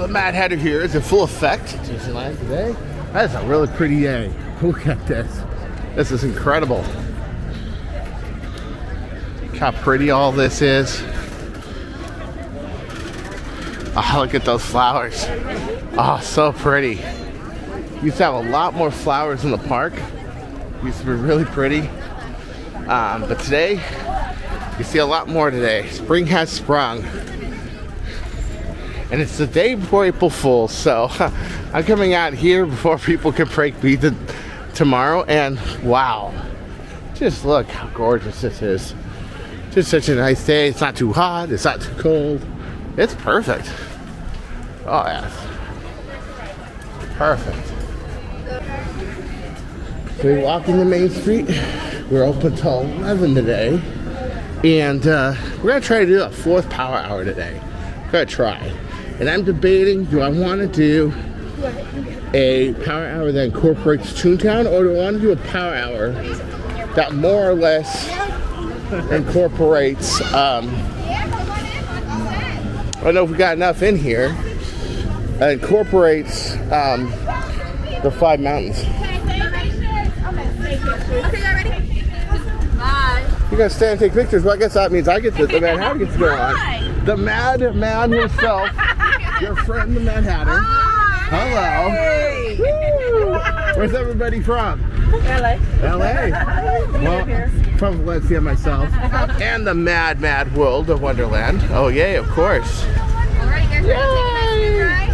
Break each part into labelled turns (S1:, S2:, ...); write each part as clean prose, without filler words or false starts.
S1: the Mad Hatter here is in full effect at Disneyland today. That is a really pretty day. Look at this. This is incredible. Look how pretty all this is. Oh, look at those flowers. Oh, so pretty. Used to have a lot more flowers in the park. Used to be really pretty. But today, you see a lot more today. Spring has sprung. And it's the day before April Fool's, so I'm coming out here before people can break me tomorrow. And wow, just look how gorgeous this is. Just such a nice day. It's not too hot, it's not too cold. It's perfect. Oh yes, perfect. So we walk into Main Street. We're open till 11 today, and we're gonna try to do a 4th power hour today. We're gonna try, and I'm debating: do I want to do a power hour that incorporates Toontown, or do I want to do a power hour that more or less incorporates? I don't know if we got enough in here. Incorporates the 5 mountains. You gotta stand and take pictures. Well, I guess that means I get the Mad Hatter gets to go on. The Mad Man himself, your friend, the Mad Hatter. Hello. Woo. Where's everybody from? LA. LA. Well, from Valencia myself. And the Mad World of Wonderland. Oh, yay, of course. Yay.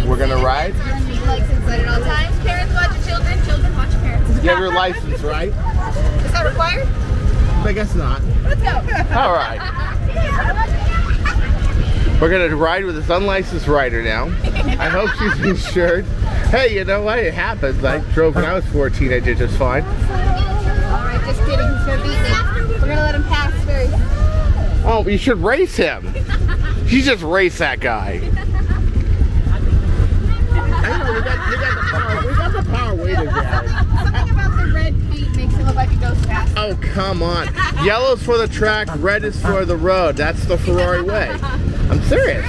S1: We're gonna ride.
S2: Legs inside at all times. Parents watch your children. Children watch your parents.
S1: You have your license, right?
S2: Is that required?
S1: I guess not.
S2: Let's go.
S1: All right. We're gonna ride with this unlicensed rider now. I hope she's insured. Hey, you know what? It happens. I drove when I was 14. I did just fine.
S2: All right, just kidding. He's gonna beat me. We're gonna let him pass very.
S1: Oh, you should race him. You just race that guy. I know, we got the power way to go.
S2: Something about the red paint makes it look like it goes fast.
S1: Oh, come on. Yellow's for the track, red is for the road. That's the Ferrari way. I'm serious.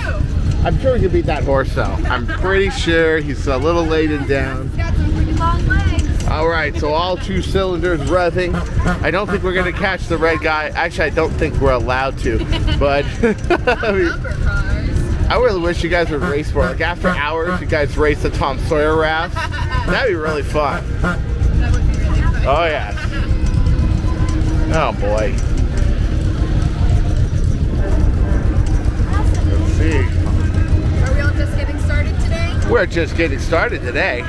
S1: I'm sure he can beat that horse, though. I'm pretty sure he's a little laden down.
S2: He's got some pretty long legs.
S1: All right, so all 2 cylinders revving. I don't think we're going to catch the red guy. Actually, I don't think we're allowed to. But I really wish you guys would race more. Like after hours, you guys race the Tom Sawyer raft. That'd be really fun.
S2: That would be really fun.
S1: Oh yeah. Oh boy. Let's see.
S2: Are we all just getting started today?
S1: We're just getting started today.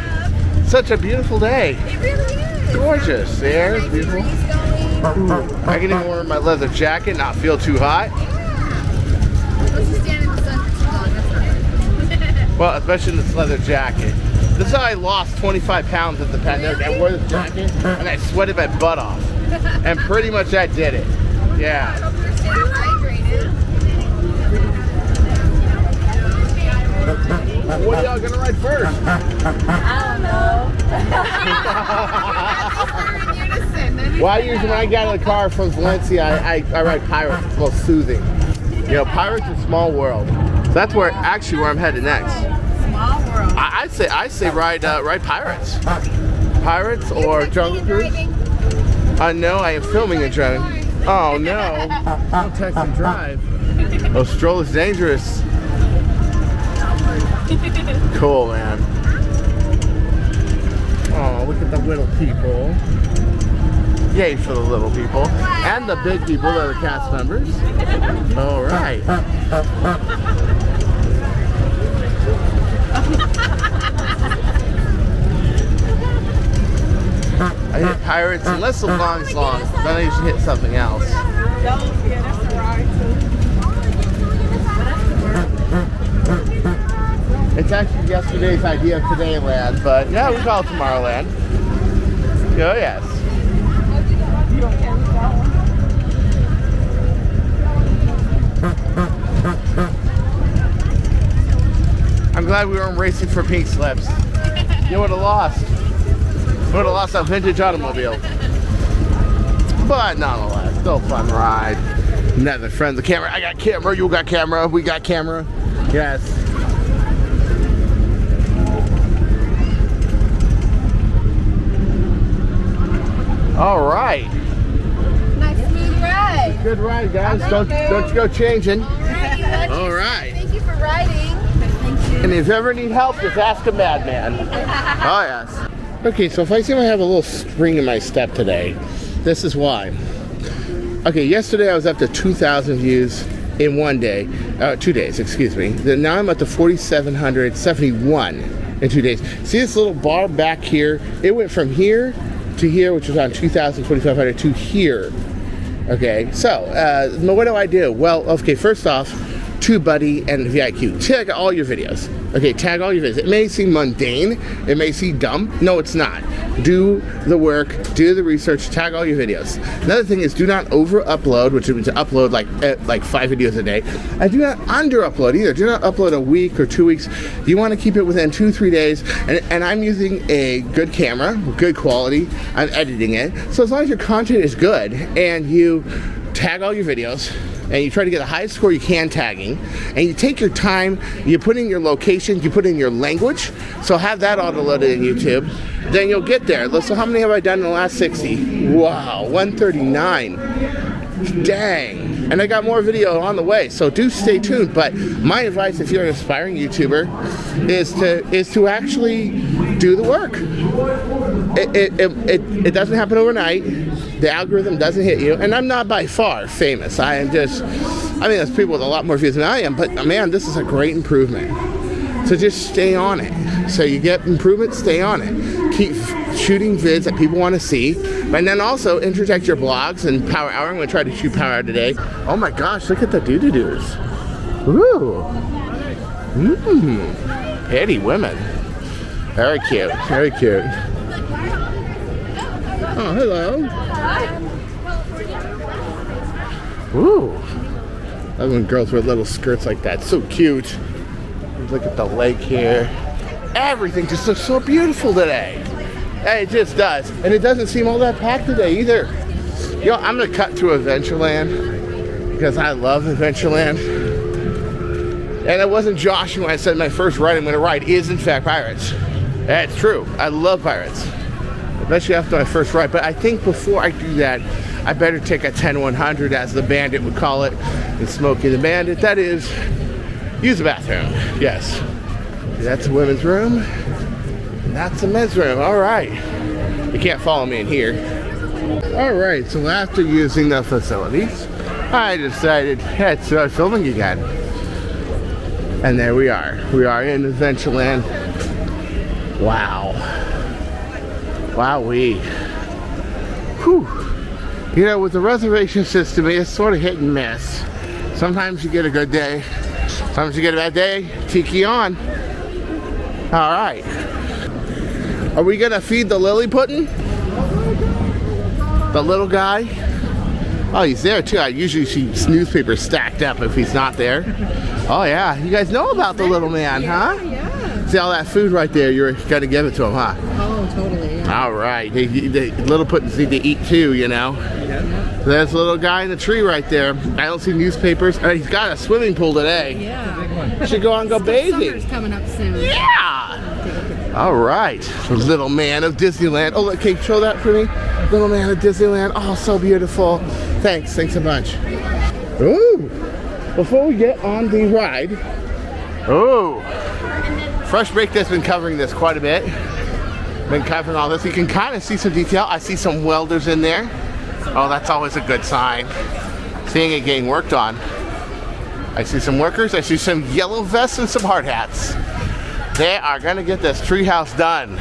S1: Such a beautiful day.
S2: It really is.
S1: Gorgeous. There's
S2: Nice
S1: beautiful.
S2: breeze going.
S1: I can even wear my leather jacket, not feel too hot.
S2: Let's just stand in the sun for too long. That's not good.
S1: Well, especially in this leather jacket. This is how I lost 25 pounds at the pandemic. I wore this jacket and I sweated my butt off. And pretty much that did it. Yeah.
S2: I hope you're staying hydrated.
S1: What are y'all gonna ride first?
S2: I don't know. We're in unison.
S1: Well, I usually, when I get out of the car from Valencia, I ride Pirates. It's most soothing. You know, Pirates is a small world. So that's where I'm headed next.
S2: Small world.
S1: I say ride Pirates. Pirates or Jungle Cruise. No, I am filming and driving. Oh no! Don't text and drive. Oh, stroll is dangerous. Cool, man. Oh, look at the little people. Yay for the little people. And the big people that are cast members. All right. I hit Pirates, unless the long's long. Then I usually hit something else. It's actually yesterday's idea of Todayland, but yeah, we call it Tomorrowland. Oh yes. I'm glad we weren't racing for pink slips. You would have lost. You would have lost that vintage automobile. But nonetheless, still a fun ride. Another friend, the camera. I got camera. You got camera. We got camera. Yes. All right.
S2: Nice smooth ride.
S1: Good ride, guys. Don't you go changing. All right.
S2: Thank you for riding. Thank you.
S1: And if you ever need help, just ask a madman. Oh yes. Okay, so if I seem to have a little spring in my step today, this is why. Okay, yesterday I was up to 2,000 views in one day, 2 days, excuse me. Then now I'm up to 4,771 in 2 days. See this little bar back here? It went from here to here, which was on 2,000, 2,500 to here. Okay, so what do I do? Well, okay, first off, TubeBuddy and VIQ. Tag all your videos. Okay, tag all your videos. It may seem mundane, it may seem dumb. No, it's not. Do the work, do the research, tag all your videos. Another thing is do not over-upload, which means to upload like 5 videos a day. And do not under-upload either. Do not upload a week or 2 weeks. You want to keep it within 2-3 days. And I'm using a good camera, good quality. I'm editing it. So as long as your content is good and you tag all your videos, and you try to get the highest score you can tagging, and you take your time, you put in your location, you put in your language, so have that auto-loaded in YouTube, then you'll get there. So how many have I done in the last 60? Wow, 139. Dang. And I got more video on the way, so do stay tuned. But my advice, if you're an aspiring YouTuber, is to actually do the work. It doesn't happen overnight. The algorithm doesn't hit you, and I'm not by far famous. I mean, there's people with a lot more views than I am, but man, this is a great improvement. So just stay on it. So you get improvement, stay on it. Keep shooting vids that people want to see, and then also interject your blogs and Power Hour. I'm going to try to shoot Power Hour today. Oh my gosh, look at the doo-doo-doos. Ooh. Pretty women. Very cute, very cute. Oh, hello. Ooh. I love when girls wear little skirts like that. So cute. Look at the lake here. Everything just looks so beautiful today. It just does. And it doesn't seem all that packed today either. You know, I'm going to cut through Adventureland because I love Adventureland. And it wasn't Josh when I said my first ride I'm going to ride is in fact Pirates. That's true. I love Pirates. Especially after my first ride. But I think before I do that, I better take a 10-100 as the Bandit would call it. And Smokey the Bandit. That is, use the bathroom. Yes. That's a women's room. That's a men's room. All right. You can't follow me in here. All right. So after using the facilities, I decided, let's start filming again. And there we are. We are in Adventureland. Wow. Wowee. Whew. You know, with the reservation system, it's sort of hit and miss. Sometimes you get a good day. Sometimes you get a bad day. Tiki on. All right. Are we gonna feed the lily pudding? The little guy? Oh, he's there too. I usually see newspapers stacked up if he's not there. Oh yeah, you guys know about the little man, huh?
S2: Yeah.
S1: See all that food right there, you're gonna give it to him, huh?
S2: Oh, totally. Yeah.
S1: All right, the little puddings need to eat too, you know? Yeah. So there's a little guy in the tree right there. I don't see newspapers. He's got a swimming pool today.
S2: Yeah.
S1: Should go out and go bathing.
S2: Summer's coming up soon.
S1: Yeah! All right, the little man of Disneyland. Oh, look, can you show that for me? Little man of Disneyland. Oh, so beautiful. Thanks a bunch. Ooh, before we get on the ride, oh, Fresh Baked has been covering this quite a bit. Been covering all this. You can kind of see some detail. I see some welders in there. Oh, that's always a good sign. Seeing it getting worked on. I see some workers. I see some yellow vests and some hard hats. They are gonna get this treehouse done.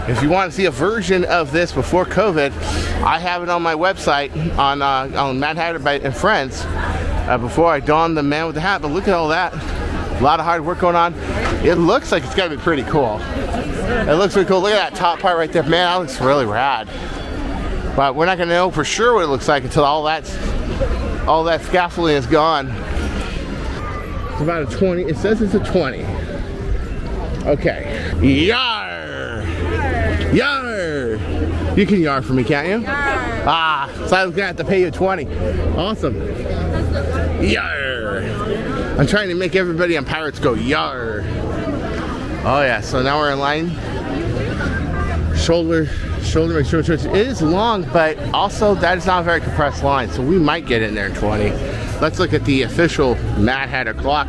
S1: If you want to see a version of this before COVID, I have it on my website on Mad Hatter and Friends before I don the man with the hat. But look at all that. A lot of hard work going on. It looks like it's gonna be pretty cool. It looks pretty cool. Look at that top part right there. Man, that looks really rad. But we're not gonna know for sure what it looks like until all that scaffolding is gone. It's about a 20. It says it's a 20. Okay. Yar! Yar! You can yar for me, can't you?
S2: Yar.
S1: Ah, so I was gonna have to pay you 20. Awesome. Yar! I'm trying to make everybody on Pirates go yar. Oh yeah, so now we're in line. Shoulder, make sure. It is long, but also that is not a very compressed line, so we might get in there in 20. Let's look at the official Mad Hatter clock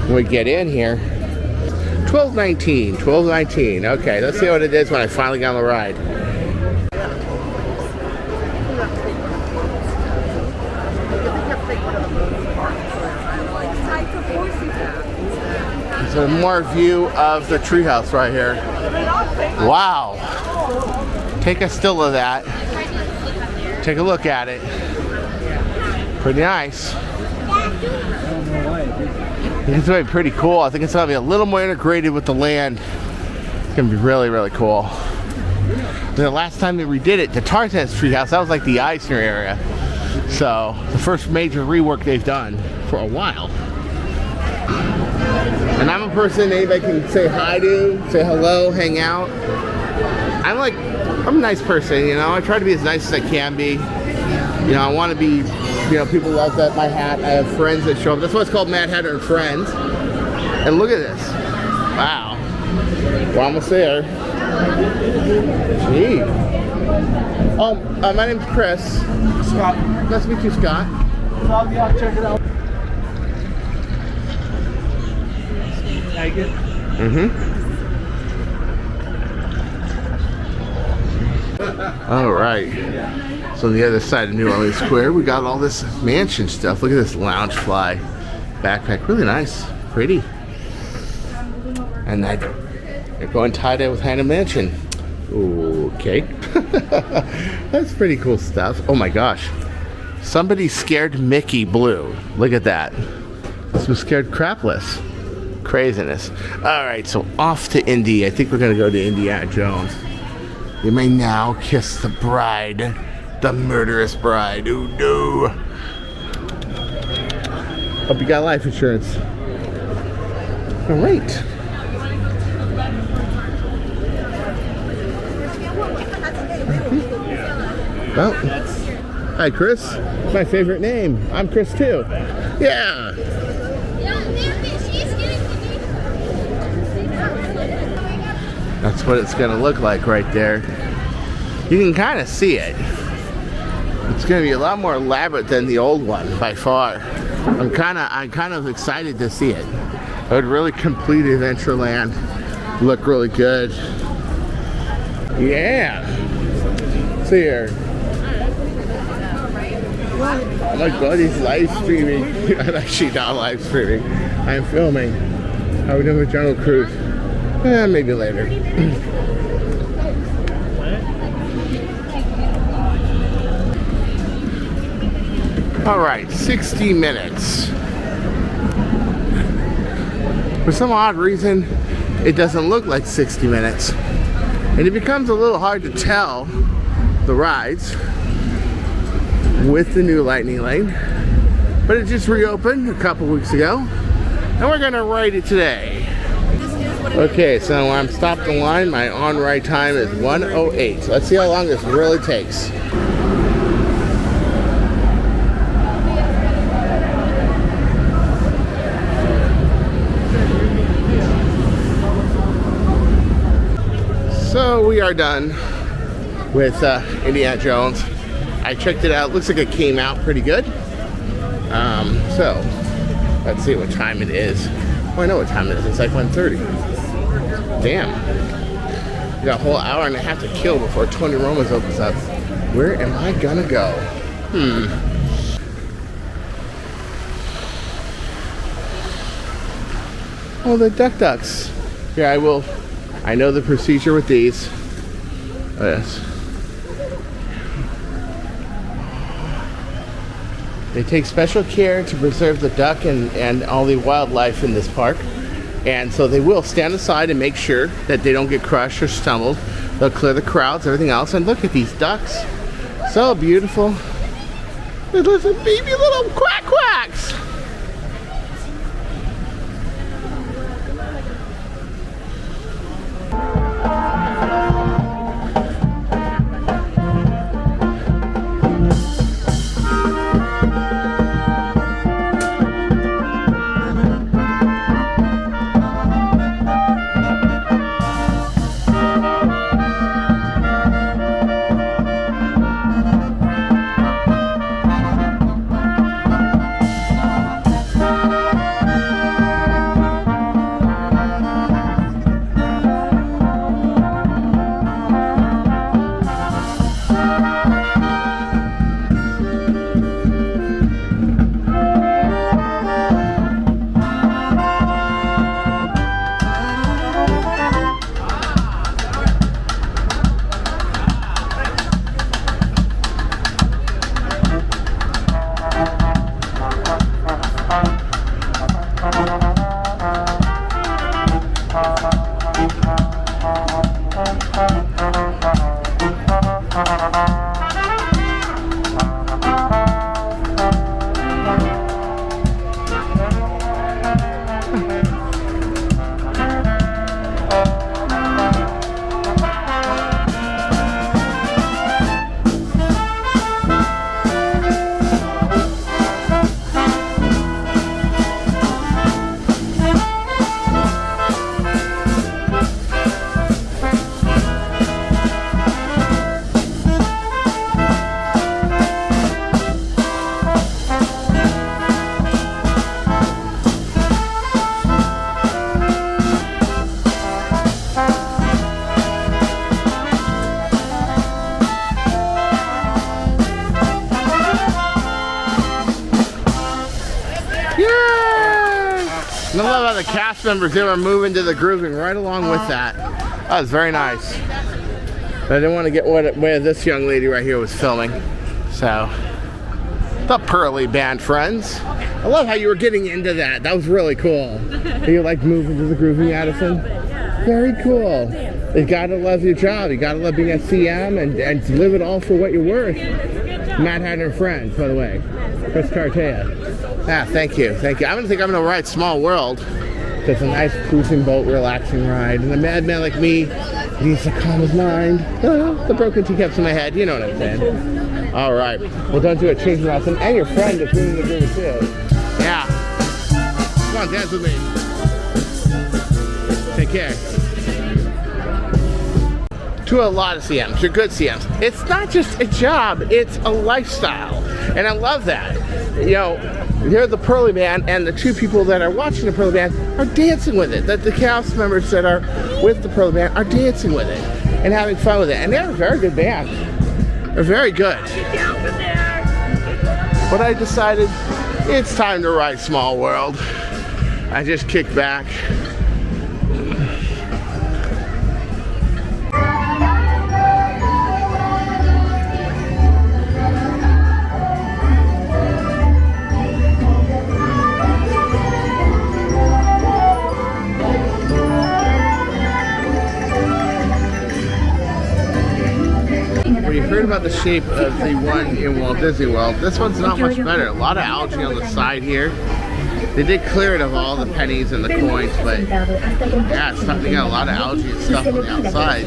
S1: when we get in here. 12:19, 12:19. Okay, let's see what it is when I finally get on the ride. So more view of the treehouse right here. Wow. Take a still of that. Take a look at it. Pretty nice. I think it's going to be pretty cool. I think it's going to be a little more integrated with the land. It's going to be really, really cool. The last time they redid it, the Tarzan's treehouse, that was like the Eisner area. So, the first major rework they've done for a while. And I'm a person anybody can say hi to, say hello, hang out. I'm a nice person, you know. I try to be as nice as I can be. You know, I want to be, you know, people love that my hat. I have friends that show up. That's why it's called Mad Hatter and Friends. And look at this. Wow. We're almost there. Gee. My name's Chris. Scott. Nice to meet you, Scott.
S3: Yeah, check it out. Like it?
S1: All right. So on the other side of New Orleans Square, we got all this mansion stuff. Look at this lounge fly backpack. Really nice. Pretty. And they're going tie-dye with Haunted Mansion. Okay. That's pretty cool stuff. Oh my gosh. Somebody scared Mickey blue. Look at that. This was scared crapless. Craziness. Alright, so off to Indy. I think we're going to go to Indiana Jones. You may now kiss the bride. The murderous bride. Ooh, no. Hope you got life insurance. Alright. Well, hi Chris. My favorite name. I'm Chris too. Yeah. That's what it's gonna look like right there. You can kind of see it. It's gonna be a lot more elaborate than the old one by far. I'm kind of excited to see it. It would really complete Adventureland. Look really good. Yeah. See here. Oh my god, he's live streaming. I'm actually not live streaming. I'm filming. How are we doing with Jungle Cruise? Maybe later. Alright, 60 minutes. For some odd reason, it doesn't look like 60 minutes. And it becomes a little hard to tell the rides with the new Lightning Lane. But it just reopened a couple weeks ago. And we're gonna ride it today. Okay, so when I'm stopped in line, my on-ride time is 1:08. So let's see how long this really takes. So we are done with Indiana Jones. I checked it out. Looks like it came out pretty good. So let's see what time it is. Oh, I know what time it is. It's like 1:30. Damn. We got a whole hour and a half to kill before 20 Romas opens up. Where am I gonna go? Oh, the ducks. Here, I know the procedure with these. Oh, yes. They take special care to preserve the duck and all the wildlife in this park. And so they will stand aside and make sure that they don't get crushed or stumbled. They'll clear the crowds, everything else. And look at these ducks. So beautiful. They're little baby little quack quacks. And I love how the cast members, they were moving to the grooving right along with that. That was very nice. But I didn't want to get where this young lady right here was filming. So, the Pearly Band friends. I love how you were getting into that. That was really cool. You like moving to the grooving, Addison? Very cool. You gotta love your job. You gotta love being at CM and live it all for what you're worth. Matt had her friends, by the way. Chris Cartea. Ah, thank you, thank you. I don't think I'm gonna ride Small World. It's a nice cruising boat, relaxing ride. And a madman like me needs to calm his mind. The broken teacups in my head, you know what I'm saying. All right, well, don't do a change lesson. And your friend is doing the groove too. Yeah. Come on, dance with me. Take care. To a lot of CMs, you're good CMs. It's not just a job, it's a lifestyle. And I love that. You know, they're the Pearly Band, and the two people that are watching the Pearly Band are dancing with it. That the cast members that are with the Pearly Band are dancing with it and having fun with it. And they're a very good band. They're very good. But I decided it's time to ride Small World. I just kicked back. You've heard about the shape of the one in Walt Disney World. This one's not much better. A lot of algae on the side here. They did clear it of all the pennies and the coins, but yeah, it's starting to get a lot of algae and stuff on the outside.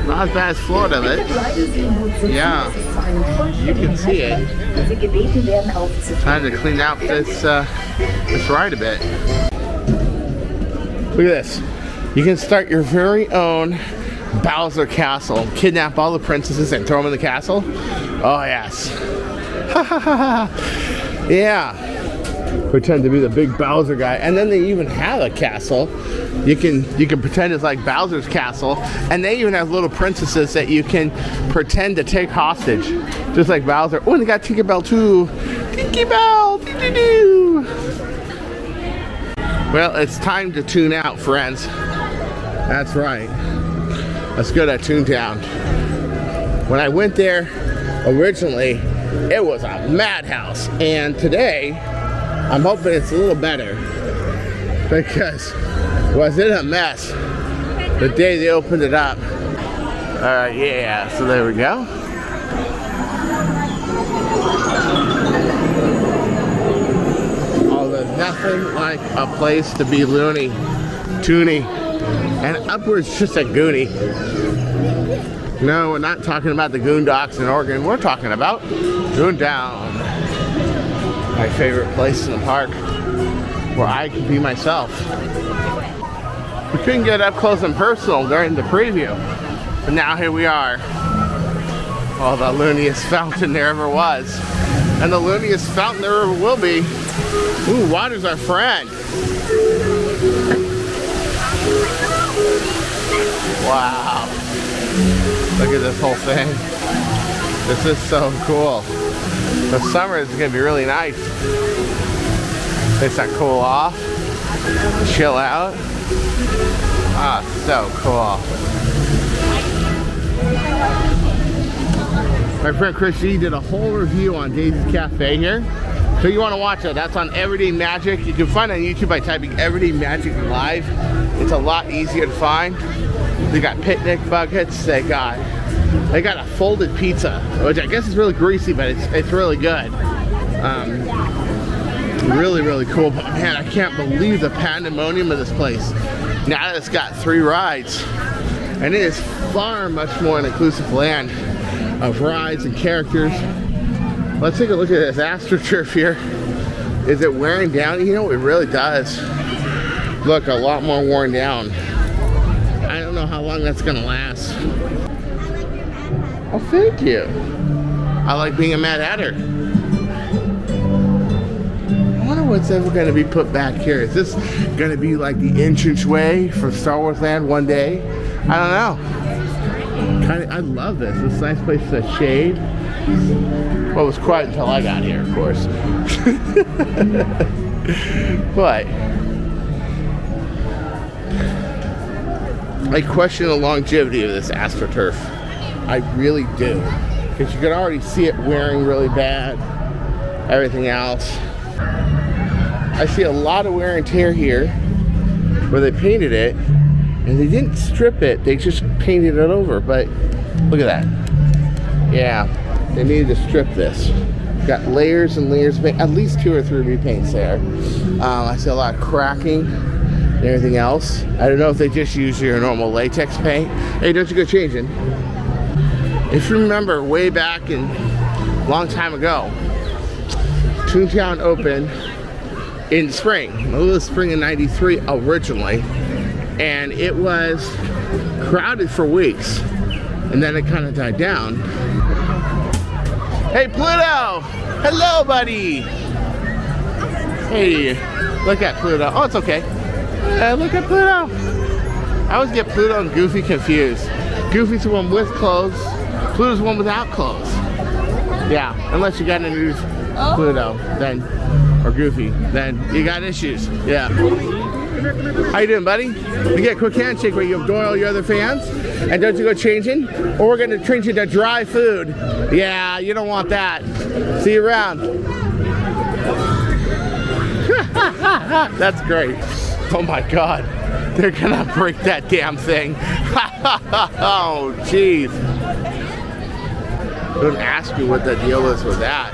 S1: Not as bad as Florida, but yeah, you can see it. Time to clean out this ride a bit. Look at this. You can start your very own Bowser Castle. Kidnap all the princesses and throw them in the castle. Oh yes. Yeah. Pretend to be the big Bowser guy, and then they even have a castle. You can pretend it's like Bowser's castle, and they even have little princesses that you can pretend to take hostage, just like Bowser. Oh, and they got Tinkerbell too. Tinkerbell. Doo-doo-doo. Well, it's time to tune out, friends. That's right. Let's go to Toontown. When I went there originally, it was a madhouse, and today I'm hoping it's a little better because was it a mess the day they opened it up. Yeah, so there we go. Oh, there's nothing like a place to be loony, toony, and upwards just a goonie. No, we're not talking about the Goondocks in Oregon. We're talking about Toontown. My favorite place in the park where I can be myself. We couldn't get up close and personal during the preview, but now here we are. Oh, the looniest fountain there ever was. And the looniest fountain there ever will be. Ooh, water's our friend. Wow. Look at this whole thing. This is so cool. The summer is gonna be really nice. It's that cool off, chill out. Ah, so cool. My friend Chris G did a whole review on Daisy's Cafe here. So you want to watch it, that's on Everyday Magic. You can find it on YouTube by typing Everyday Magic Live. It's a lot easier to find. They got picnic buckets, they got a folded pizza, which I guess is really greasy, but it's really good. Really, really cool. But man, I can't believe the pandemonium of this place. Now that it's got 3 rides, and it is far much more an inclusive land of rides and characters. Let's take a look at this AstroTurf here. Is it wearing down? You know, it really does look a lot more worn down. I don't know how long that's gonna last. Oh, thank you. I like being a Mad Hatter. I wonder what's ever gonna be put back here. Is this gonna be like the entranceway for Star Wars Land one day? I don't know. I love this. This nice place to shade. Well, it was quiet until I got here, of course. But I question the longevity of this AstroTurf. I really do. Because you can already see it wearing really bad. Everything else. I see a lot of wear and tear here where they painted it. And they didn't strip it, they just painted it over. But look at that. Yeah, they needed to strip this. Got layers and layers of paint, at least 2 or 3 repaints there. I see a lot of cracking and everything else. I don't know if they just use your normal latex paint. Hey, don't you go changing. If you remember way back in a long time ago, Toontown opened in spring. It was spring of '93 originally. And it was crowded for weeks, and then it kind of died down. Hey Pluto! Hello buddy! Hey, look at Pluto. Oh, it's okay. Look at Pluto! I always get Pluto and Goofy confused. Goofy's the one with clothes, Pluto's the one without clothes. Yeah, unless you got to introduce Pluto, then, or Goofy, then you got issues. Yeah. How you doing, buddy? You get a quick handshake where you adore all your other fans, and don't you go changing, or we're going to treat you to dry food. Yeah, you don't want that. See you around. That's great. Oh my God, they're gonna break that damn thing. Oh jeez. Don't ask me what the deal is with that.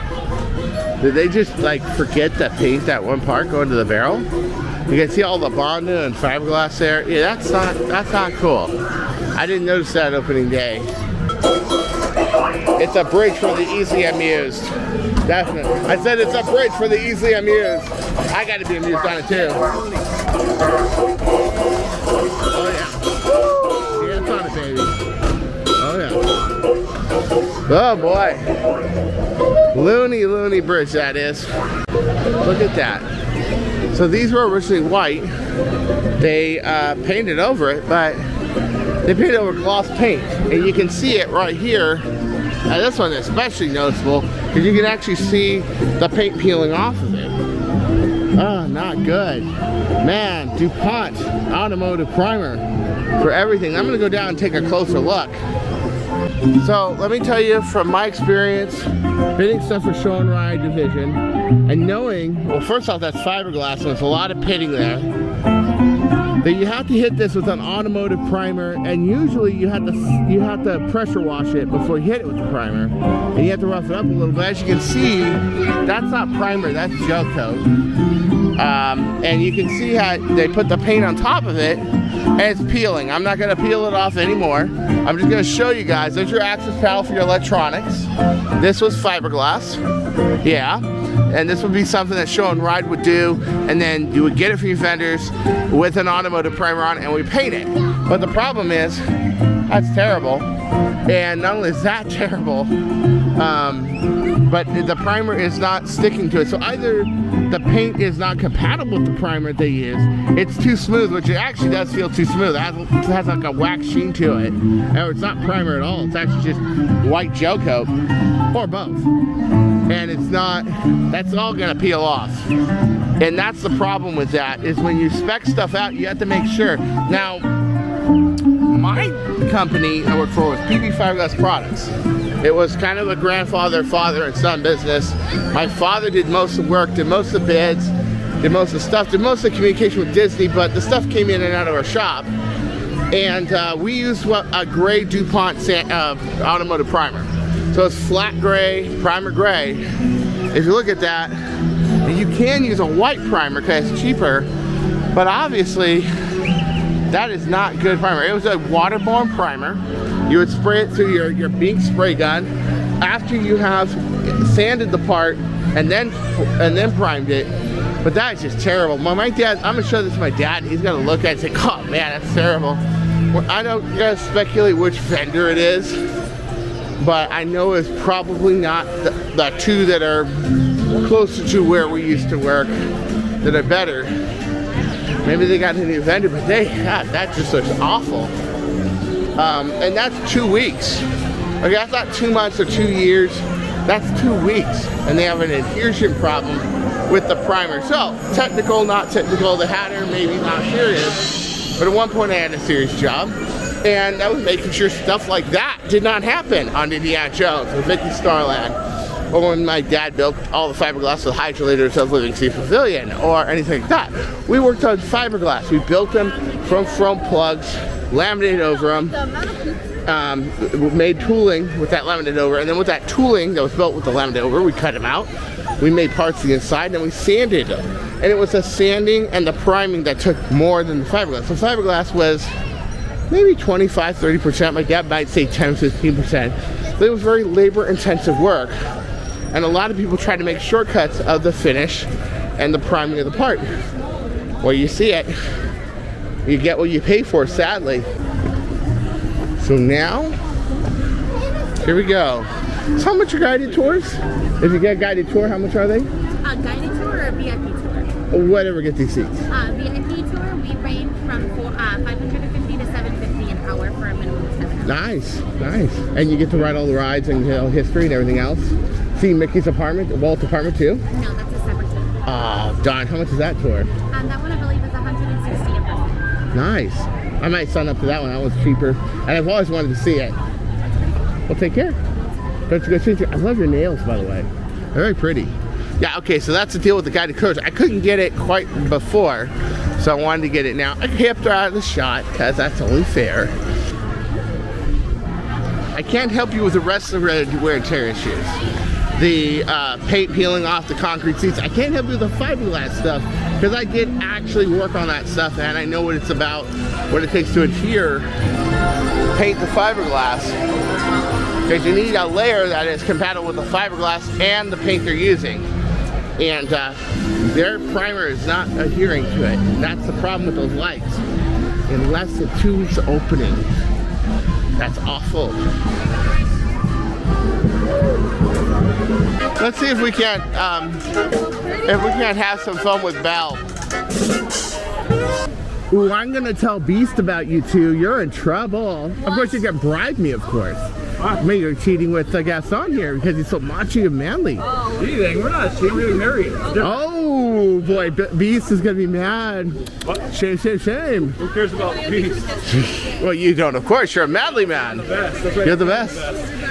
S1: Did they just like forget to paint that one part going to the barrel? You can see all the Bondo and fiberglass there. Yeah, that's not cool. I didn't notice that opening day. It's a bridge for the easily amused. Definitely. I said it's a bridge for the easily amused. I got to be amused on it too. Oh yeah. Dance on it, baby. Oh yeah. Oh boy. Loony bridge that is. Look at that. So these were originally white. They painted over it, but they painted over gloss paint. And you can see it right here. This one is especially noticeable because you can actually see the paint peeling off of it. Oh, not good. Man, DuPont Automotive Primer for everything. I'm gonna go down and take a closer look. So let me tell you from my experience, bidding stuff for show and ride division, and knowing, well first off that's fiberglass and there's a lot of pitting there, that you have to hit this with an automotive primer, and usually you have to pressure wash it before you hit it with the primer, and you have to rough it up a little bit. As you can see, that's not primer, that's gel coat. And you can see how they put the paint on top of it, and it's peeling. I'm not gonna peel it off anymore. I'm just gonna show you guys. There's your access panel for your electronics. This was fiberglass, yeah. And this would be something that Show and Ride would do, and then you would get it from your vendors with an automotive primer on it, and we paint it. But the problem is, that's terrible. And not only is that terrible, but the primer is not sticking to it. So either the paint is not compatible with the primer they use, it's too smooth, which it actually does feel too smooth. It has like a wax sheen to it. Or it's not primer at all, it's actually just white gel coat, or both. And it's not, that's all gonna peel off. And that's the problem with that, is when you spec stuff out, you have to make sure. Now, my company I worked for was PB Fiberglass Products. It was kind of a grandfather, father, and son business. My father did most of the work, did most of the bids, did most of the stuff, did most of the communication with Disney, but the stuff came in and out of our shop. And we used a gray DuPont automotive primer. So it's flat gray, primer gray. If you look at that, you can use a white primer because it's cheaper, but obviously that is not good primer. It was a waterborne primer. You would spray it through your Bink spray gun after you have sanded the part and then primed it. But that is just terrible. My dad, I'm gonna show this to my dad. He's gonna look at it and say, "Oh man, that's terrible." Well, I don't gotta speculate which vendor it is, but I know it's probably not the two that are closer to where we used to work that are better. Maybe they got a new vendor, but that just looks awful. And that's 2 weeks. Okay, that's not 2 months or 2 years. That's 2 weeks. And they have an adhesion problem with the primer. So, technical, not technical. The hatter, maybe not serious. But at one point I had a serious job. And I was making sure stuff like that did not happen on Indiana Jones or Mickey Starland. Or when my dad built all the fiberglass with hydrolators of Living Sea Pavilion or anything like that. We worked on fiberglass. We built them from foam plugs, laminated over them, made tooling with that laminated over, and then with that tooling that was built with the laminated over, we cut them out. We made parts of the inside, and then we sanded them. And it was the sanding and the priming that took more than the fiberglass. The fiberglass was maybe 25-30%. My dad might say 10-15%. But it was very labor-intensive work. And a lot of people try to make shortcuts of the finish and the priming of the part. Well, you see it. You get what you pay for, sadly. So now, here we go. So how much are guided tours? If you get a guided tour, how much are they?
S2: Guided tour or VIP tour?
S1: Whatever gets these seats.
S2: VIP tour, we range from $550 to $750 an hour for a minimum of 7 hours.
S1: Nice, nice. And you get to ride all the rides and history and everything else. See Mickey's apartment, Walt's apartment too?
S2: No, that's a separate tour.
S1: Oh, darn. How much is that tour?
S2: That one I believe is $160 a person.
S1: Nice. I might sign up for that one. That one's cheaper. And I've always wanted to see it. Well, take care. Don't you go change your... I love your nails, by the way. They're very pretty. Yeah, okay, so that's the deal with the guided tours. I couldn't get it quite before, so I wanted to get it now. I kept her out of the shot, because that's only fair. I can't help you with the rest of the wear and tear issues. The paint peeling off the concrete seats. I can't help you with the fiberglass stuff, because I did actually work on that stuff, and I know what it's about, what it takes to adhere, paint the fiberglass. Because you need a layer that is compatible with the fiberglass and the paint they're using. And their primer is not adhering to it. That's the problem with those lights. Unless the tube's opening. That's awful. Let's see if we can't have some fun with Belle. Ooh, I'm gonna tell Beast about you two. You're in trouble. What? Of course, you can bribe me, of course. What? I mean, you're cheating with the Gaston here because he's so macho and manly.
S3: Oh. Cheating? We're not cheating. We're married.
S1: Oh boy, Beast is gonna be mad. What? Shame, shame, shame.
S3: Who cares about Beast?
S1: Well, you don't, of course. You're a manly man.
S3: I'm the best. That's right.
S1: You're the best.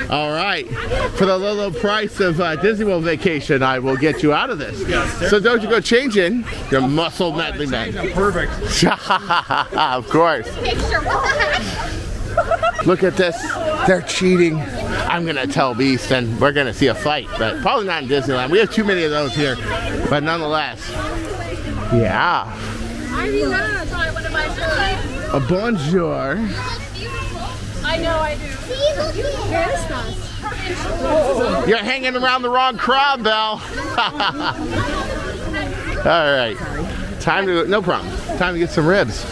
S1: All right. For the low, low price of Disney World vacation, I will get you out of this. So don't you go changing. You're a muscle manly man.
S3: I'm perfect.
S1: Of course. Look at this. They're cheating. I'm going to tell Beast and we're going to see a fight, but probably not in Disneyland. We have too many of those here, but nonetheless. Yeah. A bonjour.
S2: I know I do.
S1: You're hanging around the wrong crowd, Belle. All right. Time to, no problem. Time to get some ribs.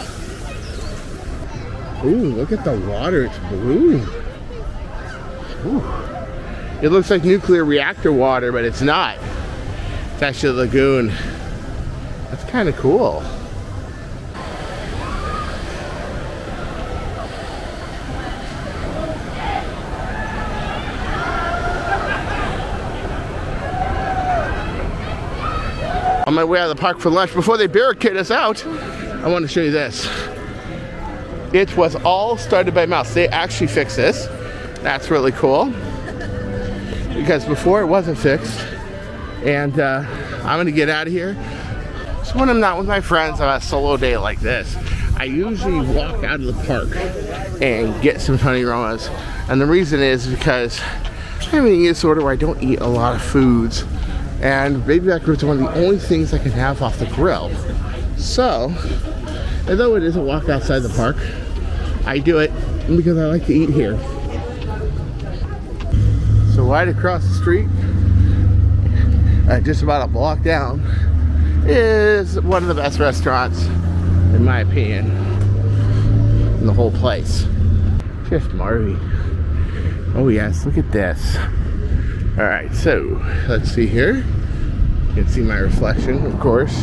S1: Ooh, look at the water. It's blue. Ooh. It looks like nuclear reactor water, but it's not. It's actually a lagoon. That's kind of cool. On my way out of the park for lunch, before they barricade us out, I want to show you this. It was all started by mouse. They actually fixed this. That's really cool. Because before it wasn't fixed. And I'm gonna get out of here. So when I'm not with my friends on a solo day like this, I usually walk out of the park and get some Tony Romas. And the reason is because I'm in a disorder where I don't eat a lot of foods. And baby back ribs are one of the only things I can have off the grill. So, although it is a walk outside the park, I do it because I like to eat here. So right across the street, just about a block down, is one of the best restaurants, in my opinion, in the whole place. Fifth Marvy. Oh yes, look at this. All right, so let's see here. You can see my reflection, of course.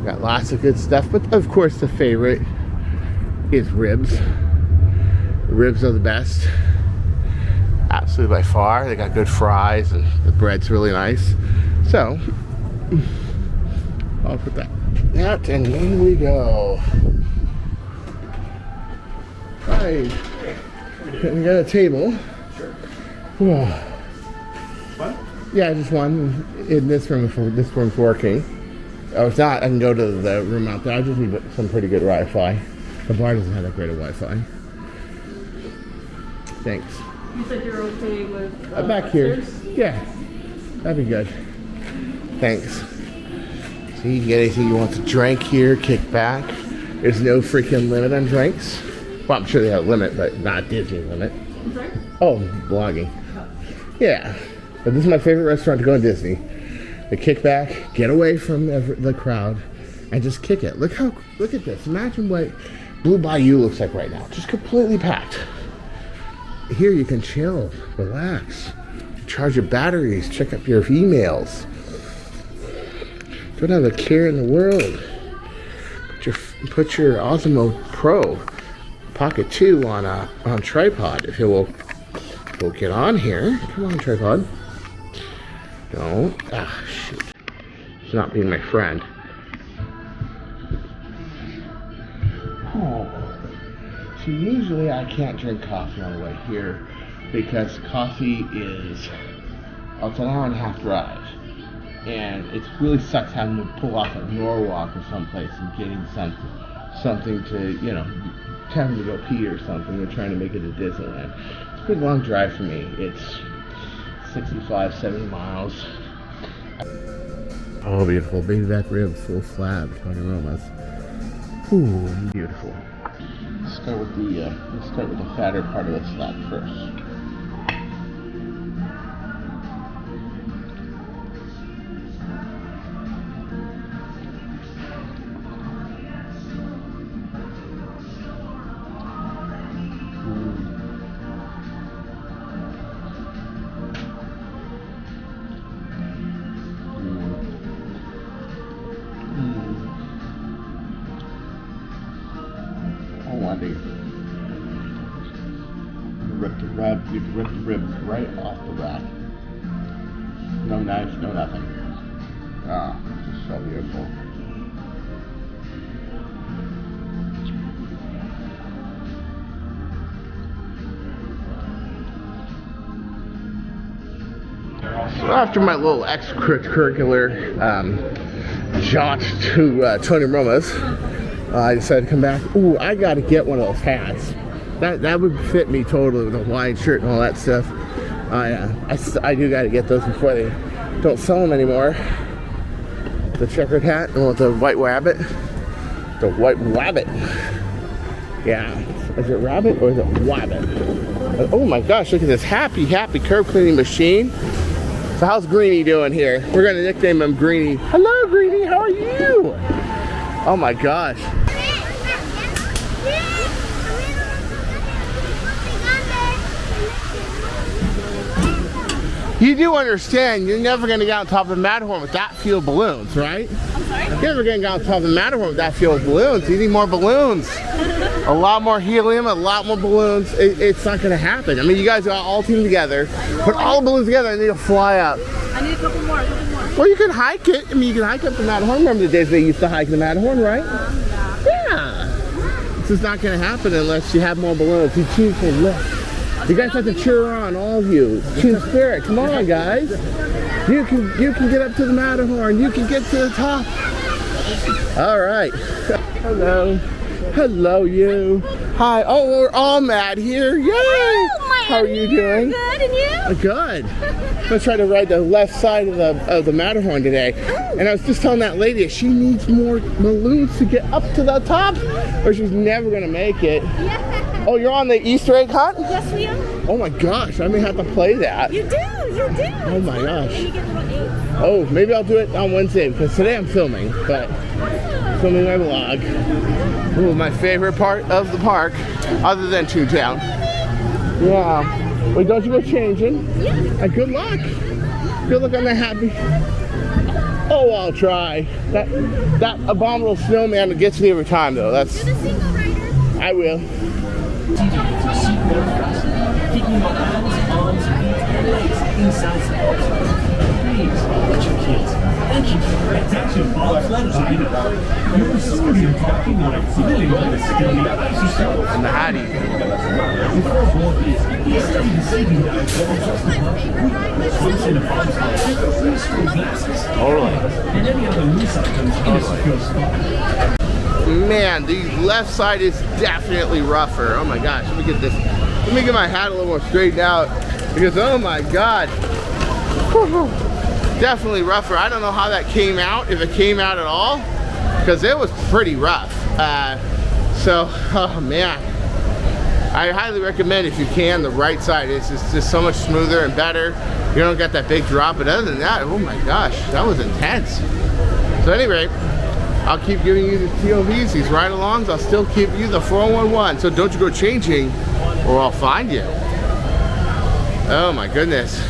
S1: Got lots of good stuff, but of course the favorite is ribs. The ribs are the best, absolutely by far. They got good fries and the bread's really nice. So I'll put that and in we go. Right, we got a table. Sure. What? Yeah, just one in this room. This room's working. Oh, it's not. I can go to the room out there. I just need some pretty good Wi-Fi. The bar doesn't have that great of Wi-Fi. Thanks.
S4: You said you're okay with
S1: back here.
S4: upstairs?
S1: Yeah, that'd be good. Thanks. So you can get anything you want to drink here, kick back. There's no freaking limit on drinks. Well, I'm sure they have a limit, but not Disney limit.
S4: I'm sorry?
S1: Oh, blogging. Yeah, but this is my favorite restaurant to go in Disney. The kick back, get away from the crowd, and just kick it. Look at this. Imagine what Blue Bayou looks like right now. Just completely packed. Here you can chill, relax, charge your batteries, check up your emails. Don't have a care in the world. Put your Osmo Pro Pocket 2 on tripod. If it will get on here. Come on, tripod. Don't. Ah, shoot. It's not being my friend. Oh. So usually I can't drink coffee on the way here because coffee is, it's an hour and a half drive. And it really sucks having to pull off at Norwalk or someplace and getting something to, you know, having to go pee or something. We're trying to make it to Disneyland. It's a pretty long drive for me. It's 65, 70 miles. Oh, beautiful. Baby back ribs, full slab, Tony Roma's. Ooh, beautiful. Let's start with the fatter part of the slab first. You can rip the ribs right off the rack. No knives, no nothing. Ah, just so beautiful. So after my little extracurricular jaunt to Tony Roma's, I decided to come back. Ooh, I gotta get one of those hats. That would fit me totally with a Hawaiian shirt and all that stuff. I do gotta get those before they don't sell them anymore. The checkered hat and with the white rabbit. The white rabbit. Yeah. Is it rabbit or is it wabbit? Oh my gosh, look at this happy curb cleaning machine. So how's Greenie doing here? We're gonna nickname him Greenie. Hello Greenie, how are you? Oh my gosh. You do understand you're never going to get on top of the Matterhorn with that few balloons, right?
S2: I'm sorry?
S1: You're never going to get on top of the Matterhorn with that few balloons. You need more balloons. A lot more helium, a lot more balloons. It's not going to happen. I mean, you guys got all team together, put all the balloons together, and they'll fly up.
S2: I need a couple more.
S1: Well, you can hike it. I mean, you can hike up the Matterhorn. Remember the days they used to hike the Matterhorn, right? Yeah. This is not going to happen unless you have more balloons. You choose to lift. You guys have to cheer on, all of you. Team spirit. Come on, guys. You can get up to the Matterhorn. You can get to the top. All right. Hello. Hello, you. Hi. Oh, we're all mad here. Yay!
S2: Oh,
S1: how are you doing?
S2: Good, and you?
S1: Good. I'm gonna try to ride the left side of the Matterhorn today. And I was just telling that lady she needs more balloons to get up to the top, or she's never gonna make it.
S2: Yeah.
S1: Oh, you're on the Easter egg hunt?
S2: Yes, we are.
S1: Oh my gosh, I may have to play that.
S2: You do.
S1: Oh my gosh.
S2: You get little eggs.
S1: Oh, maybe I'll do it on Wednesday because today I'm filming, but filming my vlog. Ooh, my favorite part of the park, other than Toontown. Yeah. Wait, don't you go changing?
S2: Yeah.
S1: Good luck. Good luck on the happy. Oh, I'll try. That abominable snowman gets me every time, though. That's.
S2: You're the single rider.
S1: I will.
S5: Keeping your hands, arms, feet, and legs inside the box. Please, watch your kids. Thank you. Attention, all flights are in. You're sorry talking like feeling like a skinny
S1: And the Hattie.
S5: before board is study the city and switch in a box like glasses.
S1: Totally.
S5: And any other loose items in a secure spot.
S1: Man, the left side is definitely rougher. Oh my gosh, let me get this. Let me get my hat a little more straightened out because oh my god. Whew. Definitely rougher. I don't know how that came out, if it came out at all, because it was pretty rough. Oh man. I highly recommend if you can the right side. It's just so much smoother and better. You don't get that big drop, but other than that, oh my gosh, that was intense. So anyway, I'll keep giving you the TOVs, these ride-alongs. I'll still give you the 411. So don't you go changing or I'll find you. Oh my goodness.